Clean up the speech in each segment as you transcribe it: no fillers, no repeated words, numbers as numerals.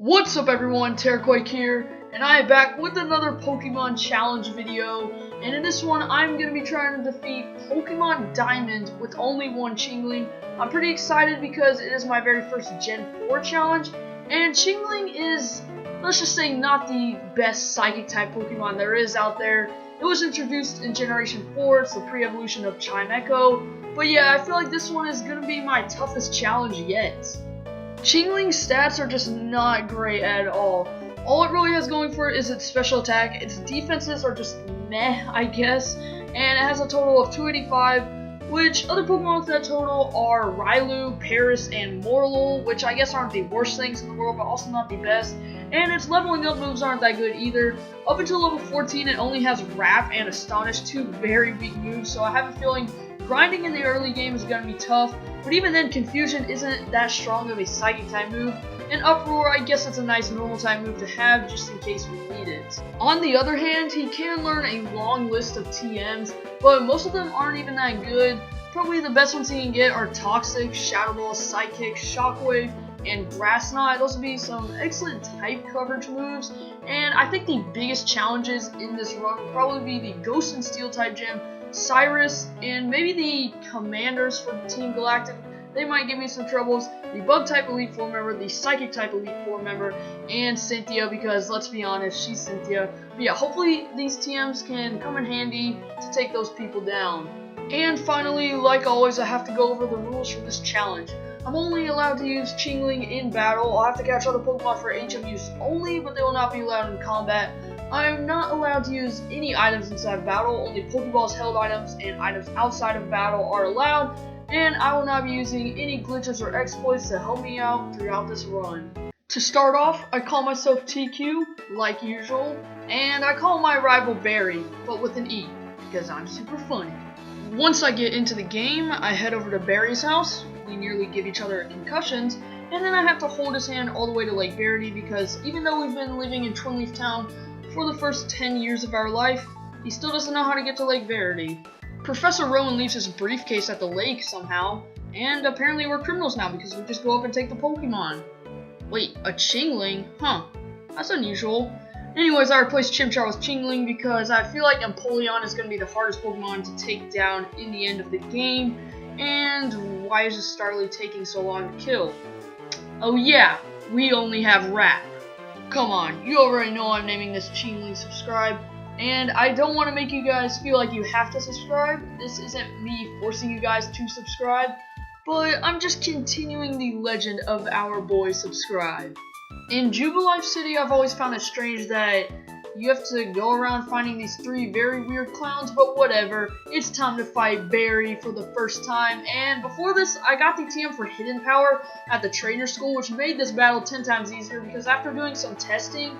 What's up everyone, Terraquake here, and I am back with another Pokemon Challenge video, and in this one I'm going to be trying to defeat Pokemon Diamond with only one Chingling. I'm pretty excited because it is my very first Gen 4 challenge, and Chingling is, let's just say, not the best Psychic type Pokemon there is out there. It was introduced in Generation 4, it's the pre-evolution of Chimecho, but yeah, I feel like this one is going to be my toughest challenge yet. Chingling's stats are just not great at all. All it really has going for it is its special attack. Its defenses are just meh, I guess. And it has a total of 285, which other Pokemon with that total are Railu, Paris, and Morlul, which I guess aren't the worst things in the world, but also not the best. And its leveling up moves aren't that good either. Up until level 14, it only has Wrap and Astonish, two very weak moves, so I have a feeling grinding in the early game is going to be tough, but even then, Confusion isn't that strong of a Psychic type move, and Uproar, I guess it's a nice normal type move to have just in case we need it. On the other hand, he can learn a long list of TMs, but most of them aren't even that good. Probably the best ones he can get are Toxic, Shadow Ball, Psychic, Shockwave, and Grass Knot. Those would be some excellent type coverage moves, and I think the biggest challenges in this run will probably be the Ghost and Steel type gym, Cyrus, and maybe the Commanders for Team Galactic. They might give me some troubles. The Bug type Elite Four member, the Psychic type Elite Four member, and Cynthia, because let's be honest, she's Cynthia. But yeah, hopefully these TMs can come in handy to take those people down. And finally, like always, I have to go over the rules for this challenge. I'm only allowed to use Chingling in battle. I'll have to catch other Pokemon for HM use only, but they will not be allowed in combat. I am not allowed to use any items inside battle. Only Pokeballs held items and items outside of battle are allowed, and I will not be using any glitches or exploits to help me out throughout this run. To start off, I call myself TQ, like usual, and I call my rival Barry, but with an E, because I'm super funny. Once I get into the game, I head over to Barry's house. We nearly give each other concussions, and then I have to hold his hand all the way to Lake Verity because even though we've been living in Twin Leaf Town for the first 10 years of our life, he still doesn't know how to get to Lake Verity. Professor Rowan leaves his briefcase at the lake somehow, and apparently we're criminals now because we just go up and take the Pokemon. Wait, a Chingling? Huh, that's unusual. Anyways, I replaced Chimchar with Chingling because I feel like Empoleon is going to be the hardest Pokemon to take down in the end of the game, and why is this Starly taking so long to kill? Oh yeah, we only have Wrap. Come on, you already know I'm naming this Chingling Subscribe, and I don't want to make you guys feel like you have to subscribe. This isn't me forcing you guys to subscribe, but I'm just continuing the legend of our boy Subscribe. In Jubilife City, I've always found it strange that you have to go around finding these three very weird clowns, but whatever. It's time to fight Barry for the first time, and before this, I got the TM for Hidden Power at the Trainer School, which made this battle 10 times easier because after doing some testing,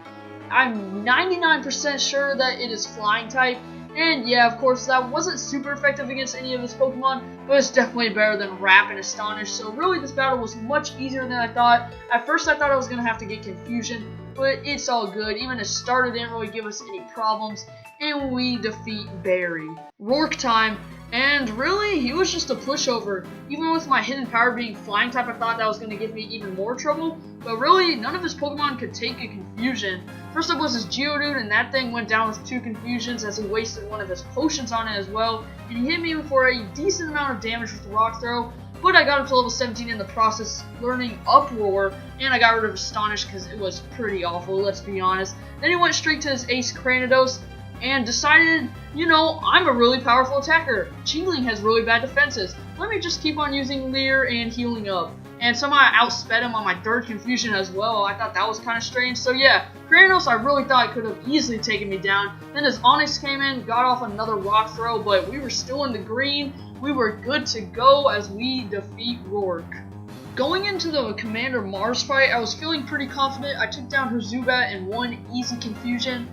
I'm 99% sure that it is Flying type, and yeah, of course, that wasn't super effective against any of his Pokemon, but it's definitely better than Wrap and Astonish, so really this battle was much easier than I thought. At first, I thought I was going to have to get Confusion, but it's all good. Even the starter didn't really give us any problems, and we defeat Barry. Rourke time, and really, he was just a pushover. Even with my Hidden Power being Flying type, I thought that was going to give me even more trouble, but really, none of his Pokemon could take a Confusion. First up was his Geodude, and that thing went down with 2 Confusions as he wasted one of his potions on it as well, and he hit me for a decent amount of damage with the Rock Throw, but I got up to level 17 in the process, learning Uproar, and I got rid of Astonish because it was pretty awful, let's be honest. Then he went straight to his Ace Cranidos, and decided, you know, I'm a really powerful attacker. Chingling has really bad defenses. Let me just keep on using Leer and healing up. And somehow I outsped him on my 3rd Confusion as well. I thought that was kind of strange. So yeah, Cranidos I really thought could have easily taken me down. Then his Onix came in, got off another Rock Throw, but we were still in the green. We were good to go as we defeat Rourke. Going into the Commander Mars fight, I was feeling pretty confident. I took down her Zubat in one easy Confusion.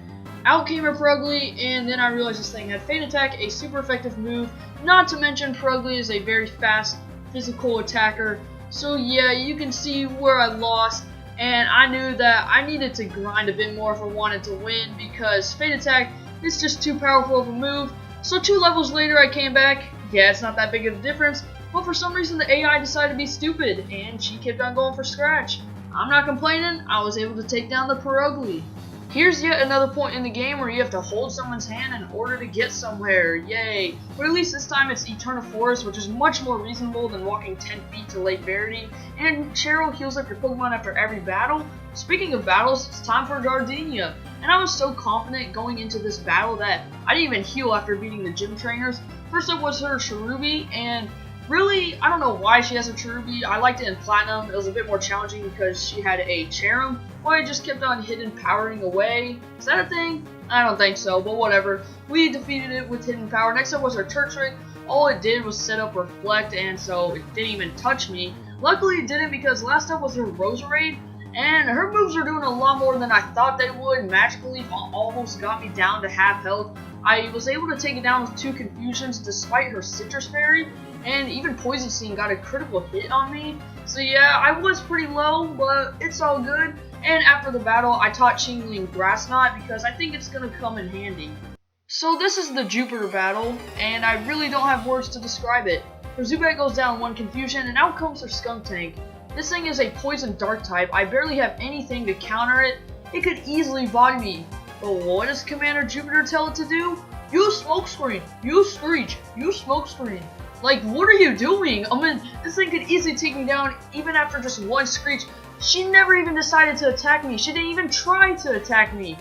Out came her Purugly, and then I realized this thing had Feint Attack, a super effective move. Not to mention Purugly is a very fast physical attacker. So yeah, you can see where I lost, and I knew that I needed to grind a bit more if I wanted to win because Feint Attack is just too powerful of a move. So 2 levels later I came back. Yeah, it's not that big of a difference, but for some reason the AI decided to be stupid, and she kept on going for Scratch. I'm not complaining, I was able to take down the Pierogi. Here's yet another point in the game where you have to hold someone's hand in order to get somewhere, yay. But at least this time it's Eternal Forest, which is much more reasonable than walking 10 feet to Lake Verity, and Cheryl heals up your Pokemon after every battle. Speaking of battles, it's time for Gardenia, and I was so confident going into this battle that I didn't even heal after beating the gym trainers. First up was her Cherubi, and really, I don't know why she has a Cherubi. I liked it in Platinum. It was a bit more challenging because she had a Cherum, or I just kept on hidden powering away. Is that a thing? I don't think so, but whatever. We defeated it with hidden power. Next up was her Turtwig. All it did was set up Reflect, and so it didn't even touch me. Luckily it didn't, because last up was her Roserade, and her moves are doing a lot more than I thought they would. Magically almost got me down to half health. I was able to take it down with 2 Confusions despite her Citrus Berry, and even Poison Sting got a critical hit on me. So yeah, I was pretty low, but it's all good. And after the battle, I taught Chingling Grass Knot because I think it's going to come in handy. So this is the Jupiter battle, and I really don't have words to describe it. Her Zubat goes down 1 Confusion, and out comes her Skuntank. This thing is a Poison Dark type. I barely have anything to counter it. It could easily body me. But what does Commander Jupiter tell it to do? Use Smokescreen! Use Screech! Use Smokescreen! Like, what are you doing? I mean, this thing could easily take me down even after just 1 Screech. She never even decided to attack me. She didn't even try to attack me.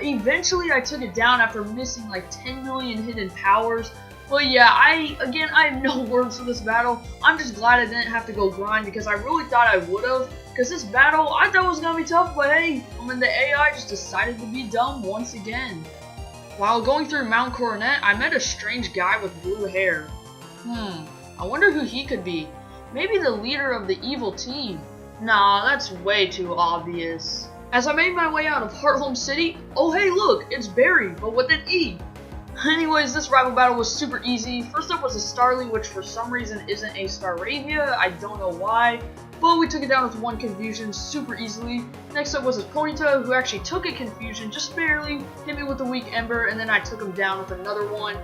Eventually, I took it down after missing like 10 million hidden powers. But yeah, I have no words for this battle. I'm just glad I didn't have to go grind because I really thought I would have. Because this battle, I thought was going to be tough, but hey, I mean, the AI just decided to be dumb once again. While going through Mount Coronet, I met a strange guy with blue hair. I wonder who he could be. Maybe the leader of the evil team. Nah, that's way too obvious. As I made my way out of Hearthome City, oh hey look, it's Barry, but with an E. Anyways, this rival battle was super easy. First up was a Starly, which for some reason isn't a Staravia. I don't know why. But we took it down with 1 Confusion super easily. Next up was his Ponyta, who actually took a Confusion just barely, hit me with a weak Ember, and then I took him down with another one.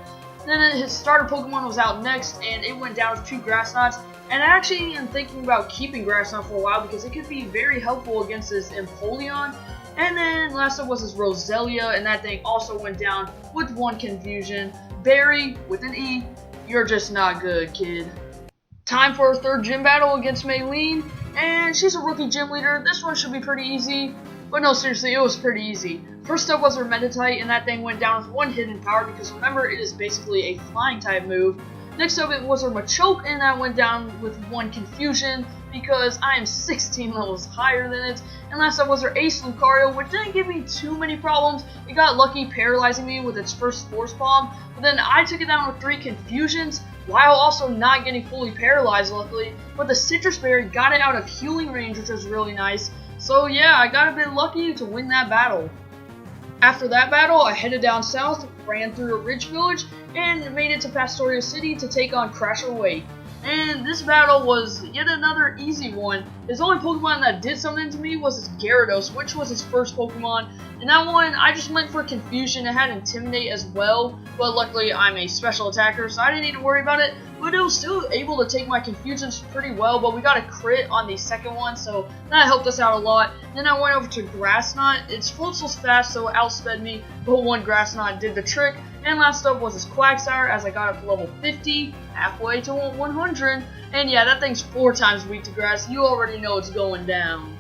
Then his starter Pokemon was out next, and it went down with 2 Grass Knots. And I actually am thinking about keeping Grass Knot for a while because it could be very helpful against this Empoleon. And then last up was his Roselia, and that thing also went down with 1 Confusion. Barry, with an E, you're just not good, kid. Time for our 3rd gym battle against Maylene, and she's a rookie gym leader. This one should be pretty easy, but no, seriously, it was pretty easy. First up was her Meditite, and that thing went down with 1 hidden power because remember, it is basically a flying type move. Next up it was her Machoke, and that went down with 1 Confusion because I am 16 levels higher than it. And last up was her Ace Lucario, which didn't give me too many problems. It got lucky paralyzing me with its first Force Bomb, but then I took it down with 3 Confusions while also not getting fully paralyzed, luckily. But the Citrus Berry got it out of healing range, which was really nice. So yeah, I got a bit lucky to win that battle. After that battle, I headed down south, ran through a ridge village, and made it to Pastoria City to take on Crasher Wake. And this battle was yet another easy one. His only Pokemon that did something to me was his Gyarados, which was his first Pokemon. And that one, I just went for Confusion. It had Intimidate as well, but luckily I'm a special attacker, so I didn't need to worry about it. But it was still able to take my Confusions pretty well, but we got a crit on the second one, so that helped us out a lot. Then I went over to Grass Knot. Its Floatzel's fast, so it outsped me, but 1 Grass Knot did the trick. And last up was his Quagsire as I got up to level 50, halfway to 100. And yeah, that thing's 4 times weak to grass. You already know it's going down.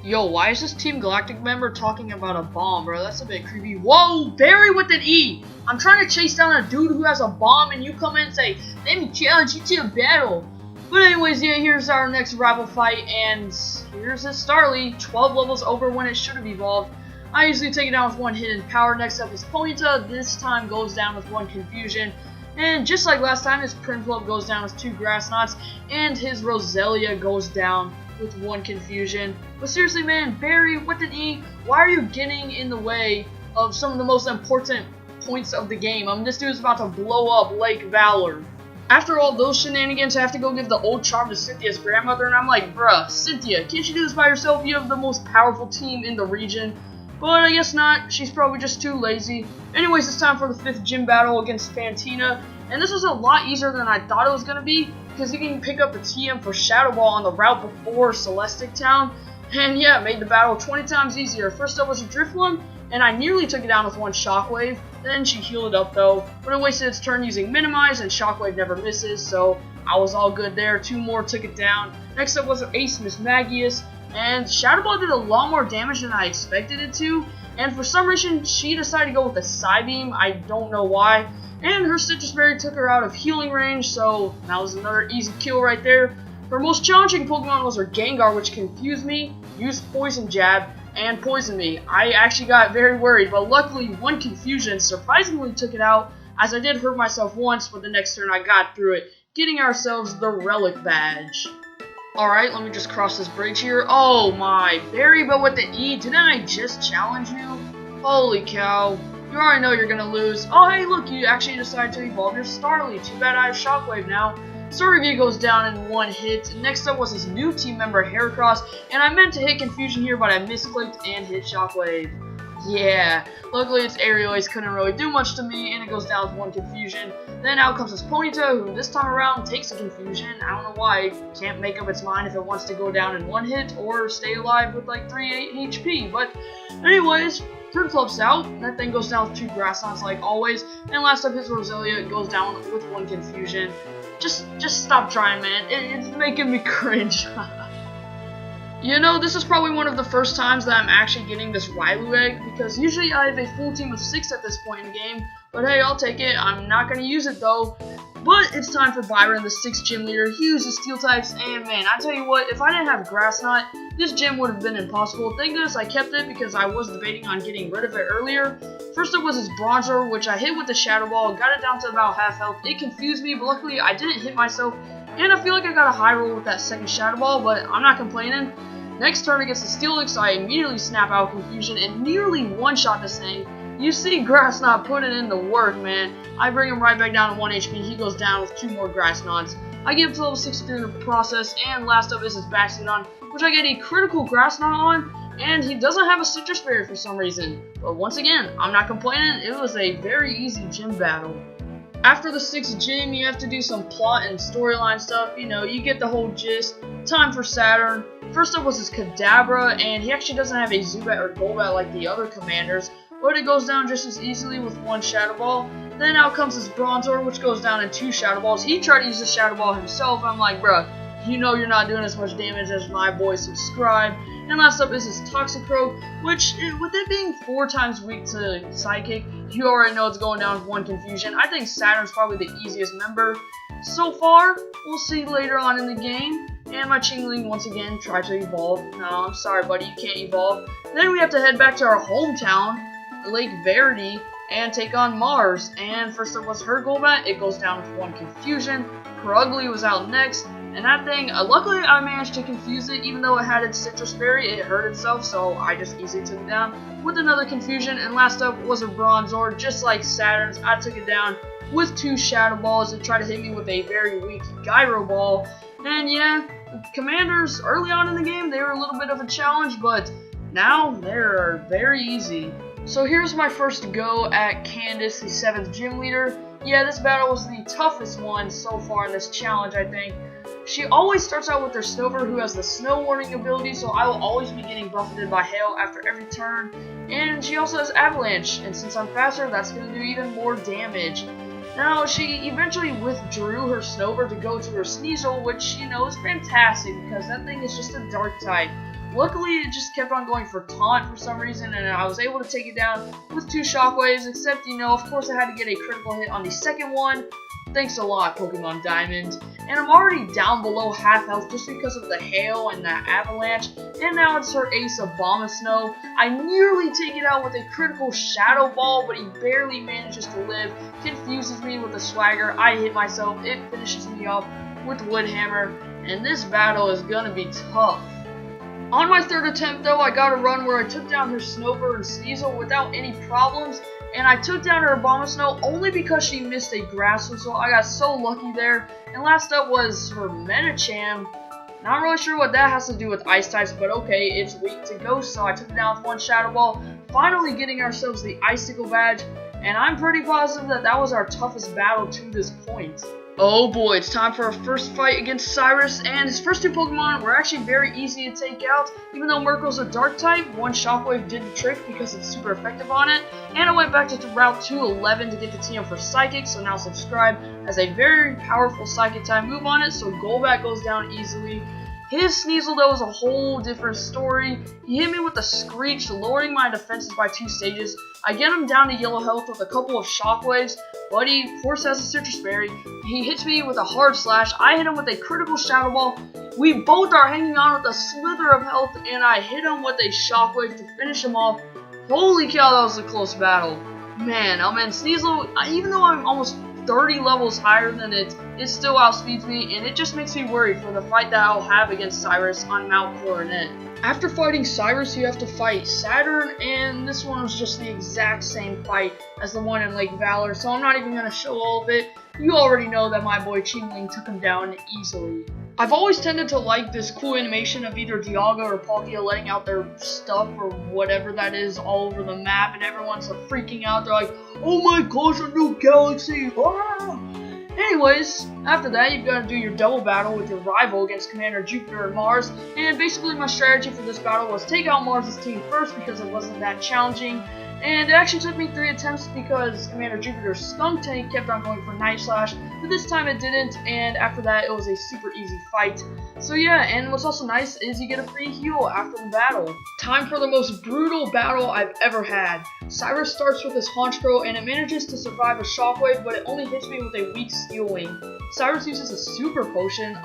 Yo, why is this Team Galactic member talking about a bomb, bro? That's a bit creepy. Whoa, Barry with an E! I'm trying to chase down a dude who has a bomb and you come in and say, let me challenge you to a battle. But anyways, yeah, here's our next rival fight, and here's his Starly, 12 levels over when it should have evolved. I usually take it down with 1 hidden power. Next up is Ponyta. This time goes down with 1 Confusion. And just like last time, his Prinplup goes down with 2 Grass Knots. And his Roselia goes down with 1 Confusion. But seriously, man, Barry with an E, why are you getting in the way of some of the most important points of the game? I mean, this dude's about to blow up Lake Valor. After all those shenanigans, I have to go give the old charm to Cynthia's grandmother. And I'm like, bruh, Cynthia, can't you do this by yourself? You have the most powerful team in the region. But I guess not. She's probably just too lazy. Anyways, it's time for the 5th gym battle against Fantina. And this was a lot easier than I thought it was going to be, because you can pick up the TM for Shadow Ball on the route before Celestic Town. And yeah, made the battle 20 times easier. First up was a Drifloon, and I nearly took it down with one Shockwave. Then she healed it up though, but it wasted its turn using Minimize, and Shockwave never misses, so I was all good there. Two more took it down. Next up was Ace Miss Magius, and Shadow Ball did a lot more damage than I expected it to, and for some reason she decided to go with a Psybeam. I don't know why. And her Citrus Berry took her out of healing range, so that was another easy kill right there. Her most challenging Pokemon was her Gengar, which confused me, used Poison Jab, and poisoned me. I actually got very worried, but luckily one Confusion surprisingly took it out, as I did hurt myself once, but the next turn I got through it, getting ourselves the Relic Badge. Alright, let me just cross this bridge here. Oh my, Berry, but with the E, didn't I just challenge you? Holy cow. You already know you're gonna lose. Oh hey, look, you actually decided to evolve your Starly. Too bad I have Shockwave now. Starly goes down in one hit. Next up was his new team member, Heracross, and I meant to hit Confusion here, but I misclicked and hit Shockwave. Yeah, luckily its Aerial Ace couldn't really do much to me, and it goes down with one Confusion. Then out comes his Ponyta, who this time around takes a Confusion. I don't know why, it can't make up its mind if it wants to go down in one hit or stay alive with like 3 HP. But anyways, turn flips out, that thing goes down with two Grass Knocks like always, and last up his Roselia goes down with one Confusion. Just stop trying, man. It's making me cringe. You know, this is probably one of the first times that I'm actually getting this Railu egg, because usually I have a full team of 6 at this point in the game, but hey, I'll take it. I'm not going to use it though. But it's time for Byron, the 6th gym leader. He uses Steel types, and man, I tell you what, if I didn't have Grass Knot, this gym would have been impossible. Thank goodness I kept it, because I was debating on getting rid of it earlier. First up was his Bronzor, which I hit with the Shadow Ball, got it down to about half health. It confused me, but luckily I didn't hit myself, and I feel like I got a high roll with that second Shadow Ball, but I'm not complaining. Next turn against the Steelix, I immediately snap out Confusion and nearly one-shot this thing. You see Grass Knot putting in the work, man. I bring him right back down to 1 HP. He goes down with 2 more Grass Knots. I get up to level 63 in the process, and last up is his Bastiodon, which I get a critical Grass Knot on, and he doesn't have a Citrus Berry for some reason. But once again, I'm not complaining. It was a very easy gym battle. After the 6th gym, you have to do some plot and storyline stuff. You know, you get the whole gist. Time for Saturn. First up was his Kadabra, and he actually doesn't have a Zubat or Golbat like the other commanders, but it goes down just as easily with 1 Shadow Ball. Then out comes his Bronzor, which goes down in 2 Shadow Balls. He tried to use the Shadow Ball himself. I'm like, bruh, you know you're not doing as much damage as my boy Subscribe. And last up is his Toxicroak, which, with it being 4 times weak to Psychic, you already know it's going down with 1 Confusion. I think Saturn's probably the easiest member so far. We'll see later on in the game. And my Chingling once again tried to evolve. No, I'm sorry, buddy, you can't evolve. Then we have to head back to our hometown, Lake Verity, and take on Mars. And first up was her Golbat. It goes down with 1 Confusion. Krugly was out next. And that thing, luckily I managed to confuse it. Even though it had its Citrus Berry, it hurt itself, so I just easily took it down with another Confusion. And last up was a Bronzor, just like Saturn's. I took it down with 2 Shadow Balls. It tried to hit me with a very weak Gyro Ball. And yeah, commanders early on in the game, they were a little bit of a challenge, but now they're very easy. So here's my first go at Candace, the 7th gym leader. Yeah, this battle was the toughest one so far in this challenge, I think. She always starts out with her Snover, who has the Snow Warning ability, so I will always be getting buffeted by Hail after every turn. And she also has Avalanche, and since I'm faster, that's going to do even more damage. Now, she eventually withdrew her Snover to go to her Sneasel, which, you know, is fantastic, because that thing is just a Dark type. Luckily, it just kept on going for Taunt for some reason, and I was able to take it down with 2 Shockwaves, except, you know, of course I had to get a critical hit on the second one. Thanks a lot, Pokemon Diamond. And I'm already down below half health just because of the Hail and the Avalanche, and now it's her ace Abomasnow. I nearly take it out with a critical Shadow Ball, but he barely manages to live, confuses me with a Swagger, I hit myself, it finishes me off with Woodhammer, and this battle is gonna be tough. On my 3rd attempt though, I got a run where I took down her Snover and Sneasel without any problems, and I took down her Abomasnow only because she missed a Grass Whistle. I got so lucky there. And last up was her Medicham. Not really sure what that has to do with Ice types, but okay, it's weak to Ghost, so I took it down with 1 Shadow Ball, finally getting ourselves the Icicle badge, and I'm pretty positive that that was our toughest battle to this point. Oh boy, it's time for our first fight against Cyrus, and his first two Pokemon were actually very easy to take out. Even though Murkow's a Dark type, one Shockwave did the trick because it's super effective on it, and I went back to Route 211 to get the TM for Psychic, so now Subscribe has a very powerful Psychic type move on it, so Golbat goes down easily. His Sneasel, though, was a whole different story. He hit me with a Screech, lowering my defenses by 2 stages. I get him down to yellow health with a couple of Shockwaves, but he, of course, has a Citrus Berry. He hits me with a Hard Slash. I hit him with a critical Shadow Ball. We both are hanging on with a slither of health, and I hit him with a Shockwave to finish him off. Holy cow, that was a close battle. Man, Sneasel, even though I'm almost 30 levels higher than it still outspeeds me, and it just makes me worried for the fight that I'll have against Cyrus on Mount Coronet. After fighting Cyrus, you have to fight Saturn, and this one was just the exact same fight as the one in Lake Valor, so I'm not even going to show all of it. You already know that my boy Chingling took him down easily. I've always tended to like this cool animation of either Dialga or Palkia letting out their stuff or whatever that is all over the map, and everyone's freaking out. They're like, oh my gosh, a new galaxy! Ah! Anyways, after that, you've got to do your double battle with your rival against Commander Jupiter and Mars, and basically my strategy for this battle was take out Mars' team first because it wasn't that challenging, and it actually took me 3 attempts because Commander Jupiter's Skunk Tank kept on going for Night Slash, but this time it didn't, and after that it was a super easy fight. So yeah, and what's also nice is you get a free heal after the battle. Time for the most brutal battle I've ever had. Cyrus starts with his Honchkrow, and it manages to survive a Shockwave, but it only hits me with a weak Steel Wing. Cyrus uses a Super Potion,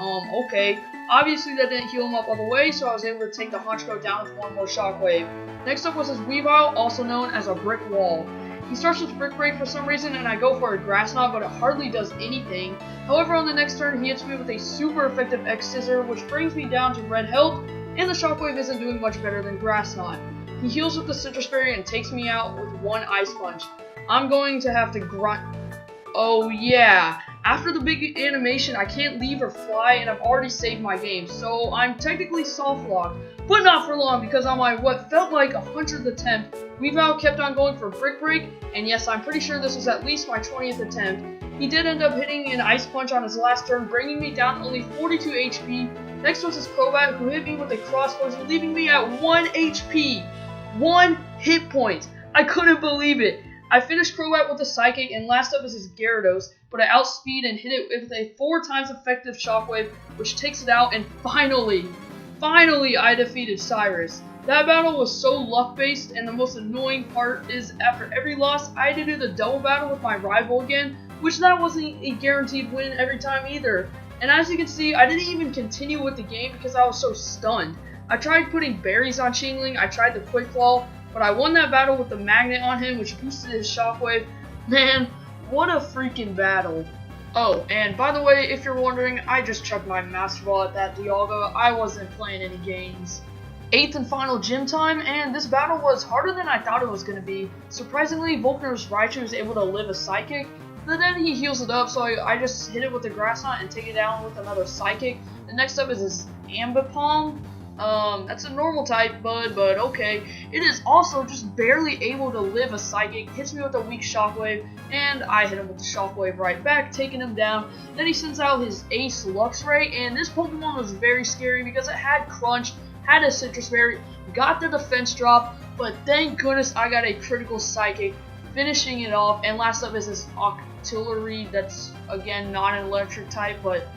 okay. Obviously that didn't heal him up all the way, so I was able to take the Honchkrow down with one more Shockwave. Next up was his Weavile, also known as a Brick Wall. He starts with Brick Break for some reason, and I go for a Grass Knot, but it hardly does anything. However, on the next turn, he hits me with a super effective X-Scissor, which brings me down to red health, and the Shockwave isn't doing much better than Grass Knot. He heals with the Citrus Berry and takes me out with one Ice Punch. I'm going to have to grunt. Oh yeah, after the big animation, I can't leave or fly, and I've already saved my game, so I'm technically soft locked, but not for long, because on my what felt like 100th attempt, Weavile kept on going for Brick Break, and yes, I'm pretty sure this was at least my 20th attempt. He did end up hitting an Ice Punch on his last turn, bringing me down to only 42 HP. Next was his Crobat, who hit me with a Cross Poison, leaving me at 1 HP. 1 hit point. I couldn't believe it. I finished Crobat with a Psychic, and last up is his Gyarados, but I outspeed and hit it with a 4 times effective Shockwave, which takes it out, and finally I defeated Cyrus. That battle was so luck-based, and the most annoying part is after every loss, I had to do the double battle with my rival again, which that wasn't a guaranteed win every time either. And as you can see, I didn't even continue with the game because I was so stunned. I tried putting berries on Chingling, I tried the Quick Claw, but I won that battle with the Magnet on him, which boosted his Shockwave. Man, what a freaking battle. Oh, and by the way, if you're wondering, I just chucked my Master Ball at that Dialga. I wasn't playing any games. 8th and final gym time, and this battle was harder than I thought it was going to be. Surprisingly, Volkner's Raichu was able to live a Psychic, but then he heals it up, so I just hit it with the Grass Knot and take it down with another Psychic. The next up is his Ambipom. That's a normal type, but okay. It is also just barely able to live a Psychic, hits me with a weak Shockwave, and I hit him with the Shockwave right back, taking him down. Then he sends out his Ace Luxray, and this Pokemon was very scary because it had Crunch, had a Citrus Berry, got the defense drop, but thank goodness I got a critical Psychic, finishing it off. And last up is his Octillery, that's again not an electric type, but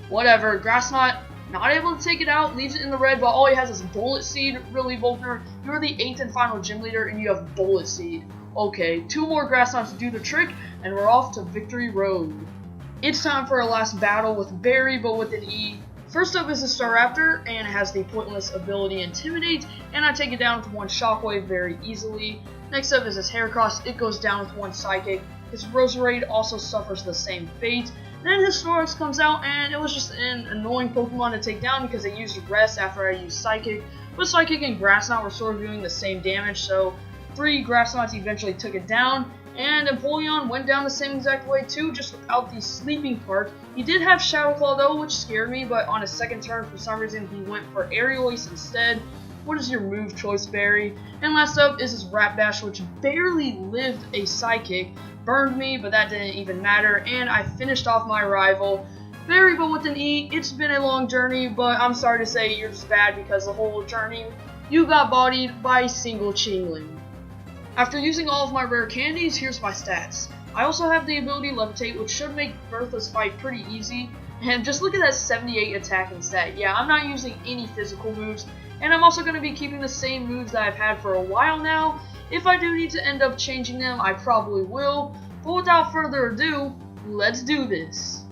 whatever. Grass Knot, not able to take it out, leaves it in the red, but all he has is Bullet Seed. Really, Volkner, you're the 8th and final gym leader, and you have Bullet Seed. Okay, 2 more Grass Knots to do the trick, and we're off to Victory Road. It's time for our last battle with Barry, but with an E. First up is the Staraptor, and it has the pointless ability Intimidate, and I take it down with one Shockwave very easily. Next up is his Heracross, it goes down with one Psychic. His Roserade also suffers the same fate. Then his Snorlax comes out, and it was just an annoying Pokemon to take down because I used Rest after I used Psychic. But Psychic and Grass Knot were sort of doing the same damage, so 3 Grass Knots eventually took it down. And Empoleon went down the same exact way too, just without the sleeping part. He did have Shadow Claw though, which scared me, but on his second turn, for some reason, he went for Aerial Ace instead. What is your move choice, Barry? And last up is his Rapidash, which barely lived a Psychic. Burned me, but that didn't even matter, and I finished off my rival. Barry, but with an E. It's been a long journey, but I'm sorry to say you're just bad because the whole journey you got bodied by a single Chingling. After using all of my rare candies, here's my stats. I also have the ability Levitate, which should make Bertha's fight pretty easy. And just look at that 78 attacking stat. Yeah, I'm not using any physical moves, and I'm also going to be keeping the same moves that I've had for a while now. If I do need to end up changing them, I probably will. But without further ado, let's do this.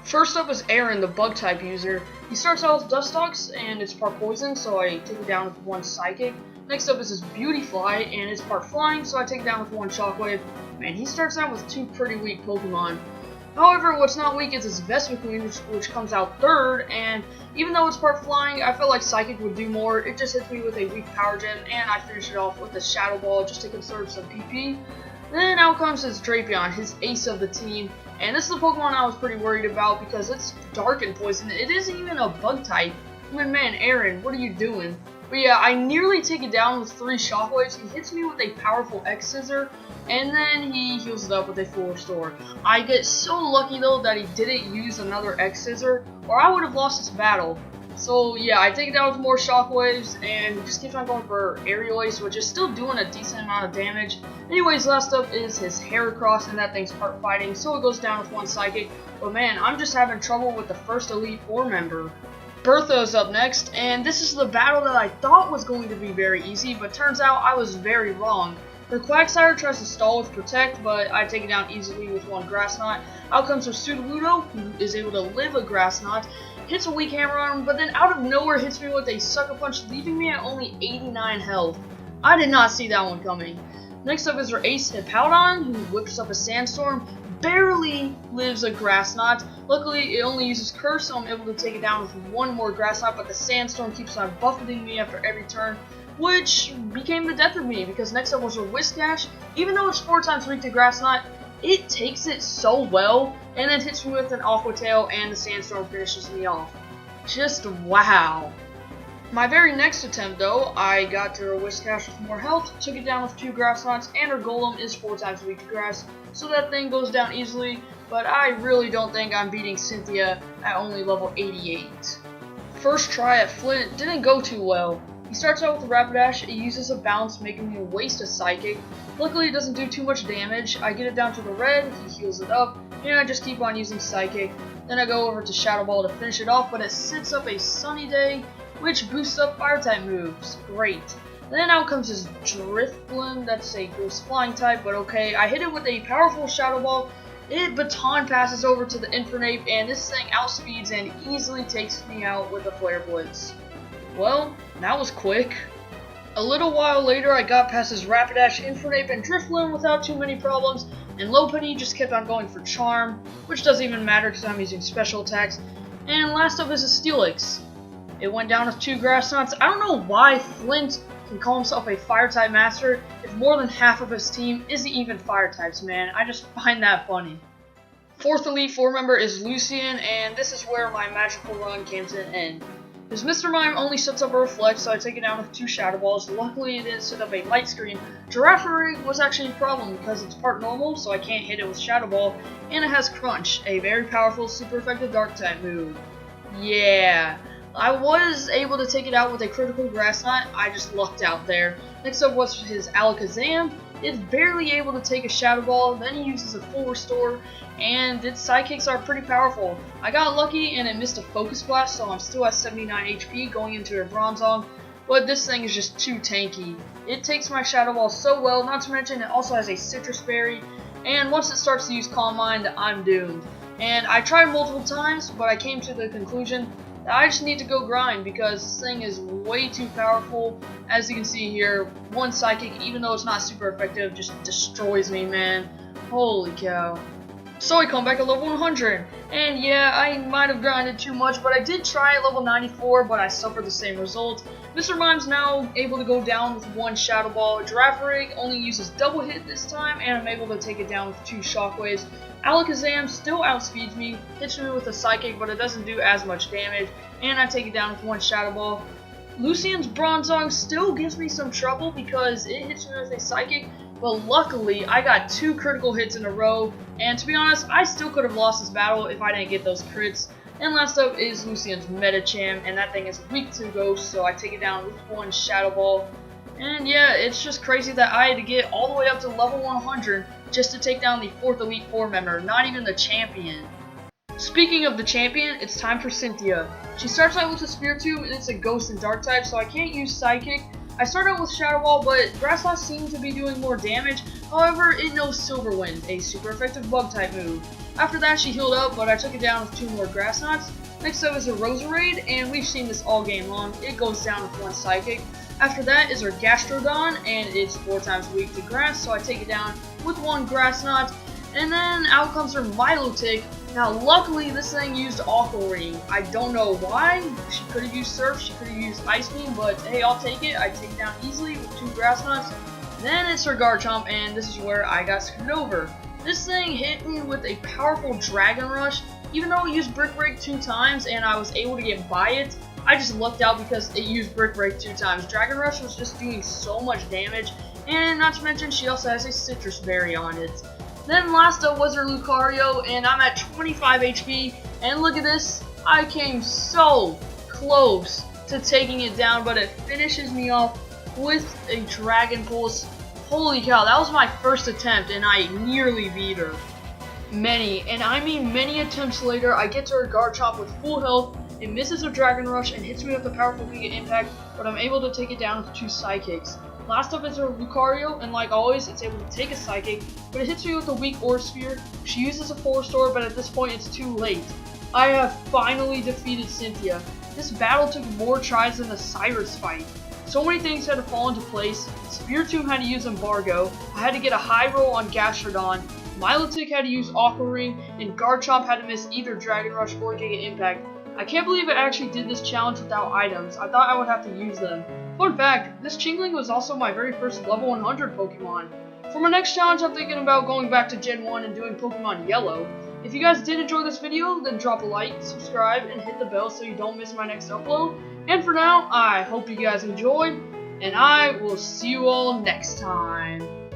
First up is Aaron, the Bug-type user. He starts out with Dustox, and it's part Poison, so I take it down with one Psychic. Next up is his Beautifly, and it's part Flying, so I take it down with one Shockwave. Man, he starts out with two pretty weak Pokemon. However, what's not weak is his Vespiquen, which comes out third, and even though it's part Flying, I felt like Psychic would do more. It just hits me with a weak Power Gem, and I finish it off with a Shadow Ball just to conserve some PP. Then out comes his Drapion, his ace of the team, and this is the Pokemon I was pretty worried about because it's Dark and Poison. It isn't even a Bug type. I mean, man, Aaron, what are you doing? But yeah, I nearly take it down with 3 Shockwaves. He hits me with a powerful X-Scissor, and then he heals it up with a full restore. I get so lucky though that he didn't use another X-Scissor, or I would have lost this battle. So yeah, I take it down with more Shockwaves, and just keeps on going for Aerial Ace, which is still doing a decent amount of damage. Anyways, last up is his Heracross, and that thing's part Fighting, so it goes down with one Psychic. But man, I'm just having trouble with the first Elite Four member. Bertha is up next, and this is the battle that I thought was going to be very easy, but turns out I was very wrong. Her Quagsire tries to stall with Protect, but I take it down easily with one Grass Knot. Out comes her Sudowoodo, who is able to live a Grass Knot, hits a weak Hammer on him, but then out of nowhere hits me with a Sucker Punch, leaving me at only 89 health. I did not see that one coming. Next up is her Ace Hippowdon, who whips up a Sandstorm, barely lives a Grass Knot. Luckily, it only uses Curse, so I'm able to take it down with one more Grass Knot, but the Sandstorm keeps on buffeting me after every turn, which became the death of me, because next up was her Whiscash. Even though it's 4 times weak to Grass Knot, it takes it so well, and then hits me with an Aqua Tail, and the Sandstorm finishes me off. Just wow. My very next attempt though, I got to her Whiscash with more health, took it down with 2 Grass Knots, and her Golem is 4 times weak to grass, so that thing goes down easily, but I really don't think I'm beating Cynthia at only level 88. First try at Flint didn't go too well. He starts out with a Rapidash, it uses a bounce, making me waste a Psychic. Luckily it doesn't do too much damage. I get it down to the red, he heals it up, and I just keep on using Psychic. Then I go over to Shadow Ball to finish it off, but it sets up a Sunny Day, which boosts up Fire-type moves. Great. Then out comes his Drifblim, that's a Ghost Flying type, but okay. I hit it with a powerful Shadow Ball. It baton passes over to the Infernape, and this thing outspeeds and easily takes me out with a Flare Blitz. Well, that was quick. A little while later, I got past his Rapidash, Infernape, and Drifblim without too many problems, and Lopunny just kept on going for Charm, which doesn't even matter because I'm using special attacks. And last up is a Steelix. It went down with 2 Grass Knots. I don't know why Flint can call himself a Fire-type master if more than half of his team isn't even Fire-types, man. I just find that funny. Fourth Elite Four member is Lucian, and this is where my magical run came to an end. His Mr. Mime only sets up a Reflect, so I take it down with 2 Shadow Balls. Luckily, it didn't set up a Light Screen. Giraffaric was actually a problem because it's part normal, so I can't hit it with Shadow Ball, and it has Crunch, a very powerful, super effective Dark-type move. Yeah. I was able to take it out with a critical Grass Knot, I just lucked out there. Next up was his Alakazam. It's barely able to take a Shadow Ball, then he uses a full restore, and its sidekicks are pretty powerful. I got lucky and it missed a Focus Blast, so I'm still at 79 HP going into a Bronzong, but this thing is just too tanky. It takes my Shadow Ball so well, not to mention it also has a Citrus Berry, and once it starts to use Calm Mind, I'm doomed. And I tried multiple times, but I came to the conclusion I just need to go grind because this thing is way too powerful. As you can see here, one Psychic, even though it's not super effective, just destroys me, man. Holy cow. So I come back at level 100, and yeah, I might have grinded too much, but I did try at level 94, but I suffered the same result. Mr. Mime's now able to go down with 1 Shadow Ball. Giraffaric only uses double hit this time, and I'm able to take it down with 2 Shockwaves. Alakazam still outspeeds me, hits me with a Psychic, but it doesn't do as much damage, and I take it down with 1 Shadow Ball. Lucian's Bronzong still gives me some trouble because it hits me with a Psychic, but luckily I got 2 critical hits in a row, and to be honest, I still could have lost this battle if I didn't get those crits. And last up is Lucian's Medicham, and that thing is weak to Ghost, so I take it down with 1 Shadow Ball. And yeah, it's just crazy that I had to get all the way up to level 100 just to take down the 4th Elite Four member, not even the champion. Speaking of the champion, it's time for Cynthia. She starts out with a Spiritomb, and it's a Ghost and Dark type, so I can't use Psychic. I start out with Shadow Ball, but Grassloss seems to be doing more damage. However, it knows Silver Wind, a super effective Bug type move. After that, she healed up, but I took it down with 2 more Grass Knots. Next up is a Roserade, and we've seen this all game long. It goes down with 1 Psychic. After that is our Gastrodon, and it's 4 times weak to Grass, so I take it down with 1 Grass Knot. And then out comes her Milotic. Now, luckily, this thing used Aqua Ring. I don't know why. She could have used Surf, she could have used Ice Beam, but hey, I'll take it. I take it down easily with 2 Grass Knots. Then it's her Garchomp, and this is where I got screwed over. This thing hit me with a powerful Dragon Rush. Even though it used Brick Break 2 times and I was able to get by it, I just lucked out because it used Brick Break 2 times. Dragon Rush was just doing so much damage, and not to mention she also has a Citrus Berry on it. Then last up was her Lucario, and I'm at 25 HP, and look at this, I came so close to taking it down, but it finishes me off with a Dragon Pulse. Holy cow, that was my first attempt, and I nearly beat her. Many, and I mean many attempts later, I get to her Garchomp with full health. It misses a Dragon Rush and hits me with a powerful Giga Impact, but I'm able to take it down with 2 Psychics. Last up is her Lucario, and like always, it's able to take a Psychic, but it hits me with a weak Aura Sphere. She uses a Full Restore, but at this point it's too late. I have finally defeated Cynthia. This battle took more tries than the Cyrus fight. So many things had to fall into place. Spiritomb had to use Embargo, I had to get a high roll on Gastrodon, Milotic had to use Aqua Ring, and Garchomp had to miss either Dragon Rush or Giga Impact. I can't believe I actually did this challenge without items. I thought I would have to use them. Fun fact, this Chingling was also my very first level 100 Pokemon. For my next challenge, I'm thinking about going back to Gen 1 and doing Pokemon Yellow. If you guys did enjoy this video, then drop a like, subscribe, and hit the bell so you don't miss my next upload. And for now, I hope you guys enjoyed, and I will see you all next time.